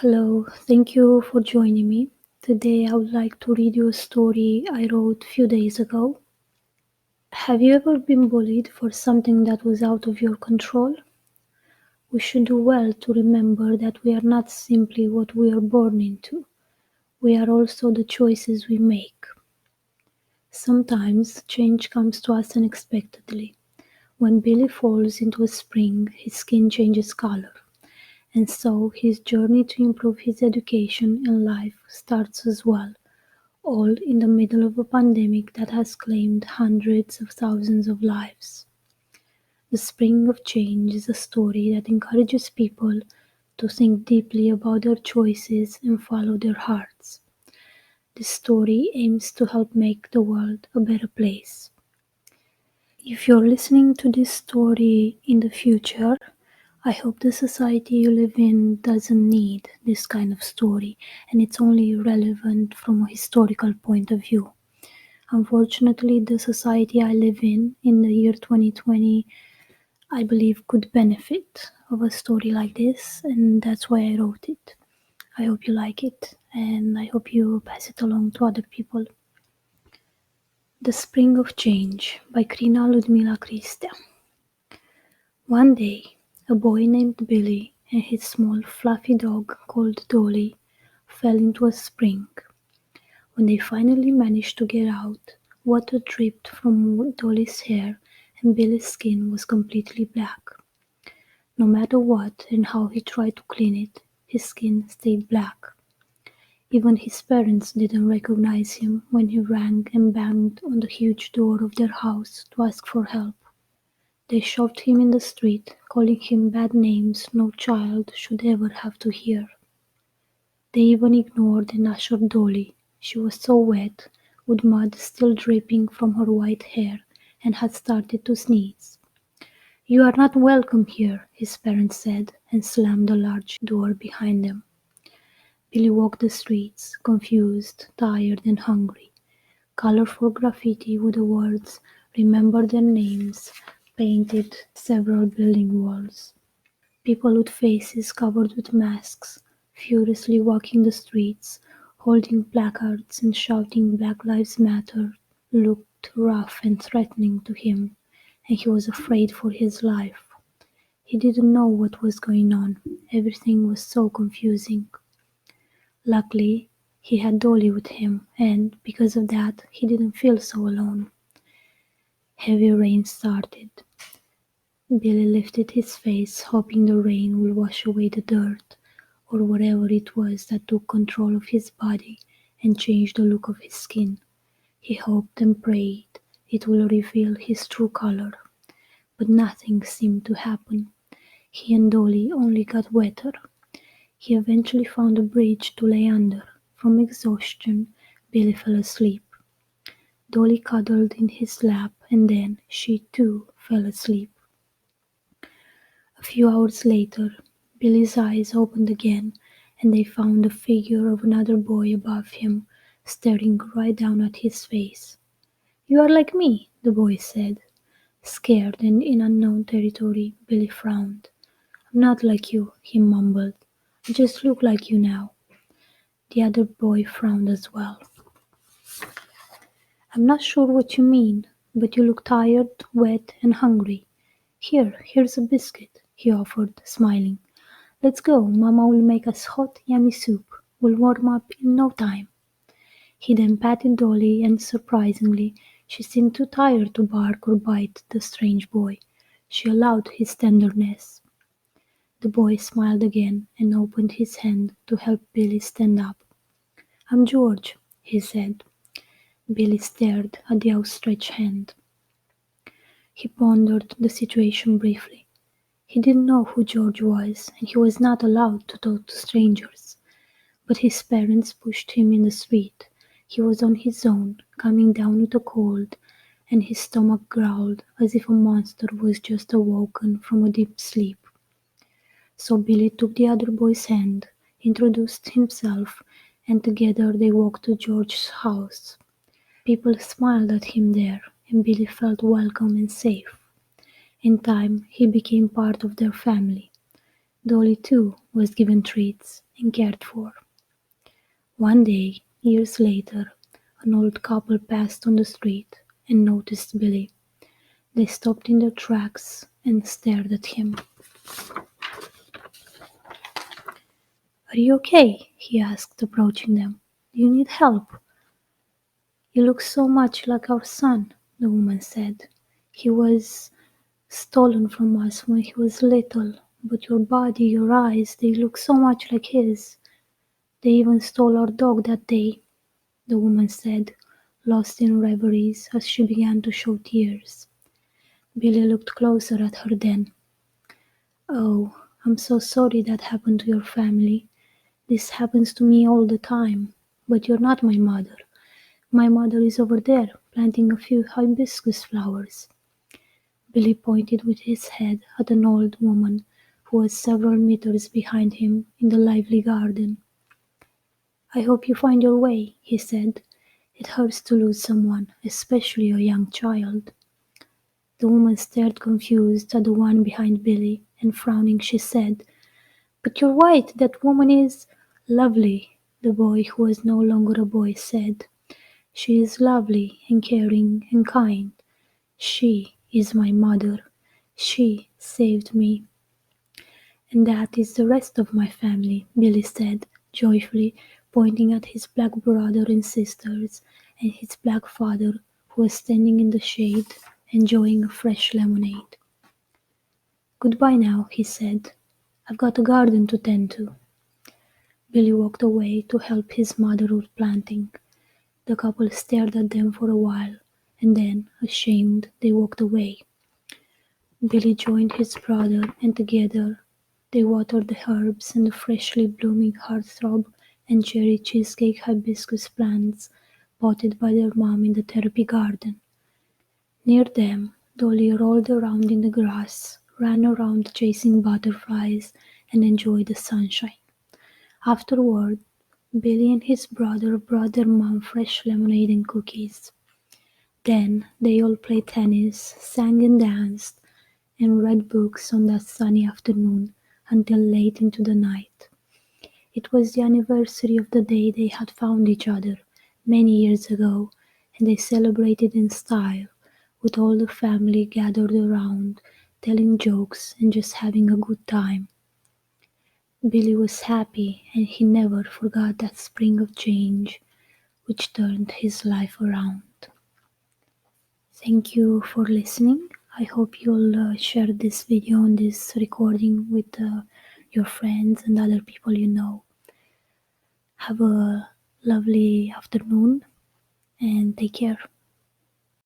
Hello, thank you for joining me. Today I would like to read you a story I wrote a few days ago. Have you ever been bullied for something that was out of your control? We should do well to remember that we are not simply what we are born into, we are also the choices we make. Sometimes change comes to us unexpectedly. When Billy falls into a spring, his skin changes color. And so his journey to improve his education and life starts as well, all in the middle of a pandemic that has claimed hundreds of thousands of lives. The Spring of Change is a story that encourages people to think deeply about their choices and follow their hearts. This story aims to help make the world a better place. If you're listening to this story in the future, I hope the society you live in doesn't need this kind of story and it's only relevant from a historical point of view. Unfortunately, the society I live in the year 2020, I believe could benefit of a story like this, and that's why I wrote it. I hope you like it, and I hope you pass it along to other people. The Spring of Change by Crina-Ludmila Cristea. One day, a boy named Billy and his small fluffy dog called Dolly fell into a spring. When they finally managed to get out, water dripped from Dolly's hair and Billy's skin was completely black. No matter what and how he tried to clean it, his skin stayed black. Even his parents didn't recognize him when he rang and banged on the huge door of their house to ask for help. They shoved him in the street, calling him bad names no child should ever have to hear. They even ignored and ushered Dolly. She was so wet, with mud still dripping from her white hair, and had started to sneeze. "You are not welcome here," his parents said, and slammed the large door behind them. Billy walked the streets, confused, tired, and hungry. Colorful graffiti with the words "Remember their names" painted several building walls. People with faces covered with masks, furiously walking the streets, holding placards and shouting "Black Lives Matter" looked rough and threatening to him, and he was afraid for his life. He didn't know what was going on. Everything was so confusing. Luckily, he had Dolly with him, and because of that, he didn't feel so alone. Heavy rain started. Billy lifted his face, hoping the rain would wash away the dirt, or whatever it was that took control of his body and changed the look of his skin. He hoped and prayed it will reveal his true color, but nothing seemed to happen. He and Dolly only got wetter. He eventually found a bridge to lay under. From exhaustion, Billy fell asleep. Dolly cuddled in his lap, and then she too fell asleep. A few hours later, Billy's eyes opened again, and they found the figure of another boy above him, staring right down at his face. "You are like me," the boy said. Scared and in unknown territory, Billy frowned. "I'm not like you," he mumbled. "I just look like you now." The other boy frowned as well. "I'm not sure what you mean, but you look tired, wet, and hungry. Here's a biscuit," he offered, smiling. "Let's go, Mama will make us hot, yummy soup. We'll warm up in no time." He then patted Dolly and surprisingly, she seemed too tired to bark or bite the strange boy. She allowed his tenderness. The boy smiled again and opened his hand to help Billy stand up. "I'm George," he said. Billy stared at the outstretched hand. He pondered the situation briefly. He didn't know who George was, and he was not allowed to talk to strangers. But his parents pushed him in the street. He was on his own, coming down with a cold, and his stomach growled as if a monster was just awoken from a deep sleep. So Billy took the other boy's hand, introduced himself, and together they walked to George's house. People smiled at him there, and Billy felt welcome and safe. In time, he became part of their family. Dolly, too, was given treats and cared for. One day, years later, an old couple passed on the street and noticed Billy. They stopped in their tracks and stared at him. "Are you okay?" he asked, approaching them. "Do you need help?" "You look so much like our son," the woman said. "He was stolen from us when he was little, but your body, your eyes, they look so much like his. They even stole our dog that day," the woman said, lost in reveries as she began to show tears. Billy looked closer at her then. "Oh, I'm so sorry that happened to your family. This happens to me all the time. But you're not my mother. My mother is over there, planting a few hibiscus flowers." Billy pointed with his head at an old woman who was several meters behind him in the lively garden. "I hope you find your way," he said. "It hurts to lose someone, especially a young child." The woman stared confused at the one behind Billy, and frowning she said, "But you're right, that woman is—" "Lovely," the boy, who was no longer a boy, said. "She is lovely and caring and kind. She is my mother. She saved me." "And that is the rest of my family," Billy said, joyfully, pointing at his black brother and sisters, and his black father, who was standing in the shade, enjoying a fresh lemonade. "Goodbye now," he said. "I've got a garden to tend to." Billy walked away to help his mother with planting. The couple stared at them for a while, and then, ashamed, they walked away. Billy joined his brother, and together they watered the herbs and the freshly blooming heartthrob and cherry cheesecake hibiscus plants potted by their mom in the therapy garden. Near them, Dolly rolled around in the grass, ran around chasing butterflies, and enjoyed the sunshine. Afterward, Billy and his brother brought their mom fresh lemonade and cookies. Then they all played tennis, sang and danced, and read books on that sunny afternoon until late into the night. It was the anniversary of the day they had found each other, many years ago, and they celebrated in style, with all the family gathered around, telling jokes and just having a good time. Billy was happy, and he never forgot that spring of change which turned his life around. Thank you for listening. I hope you'll share this video and this recording with your friends and other people you know. Have a lovely afternoon and take care.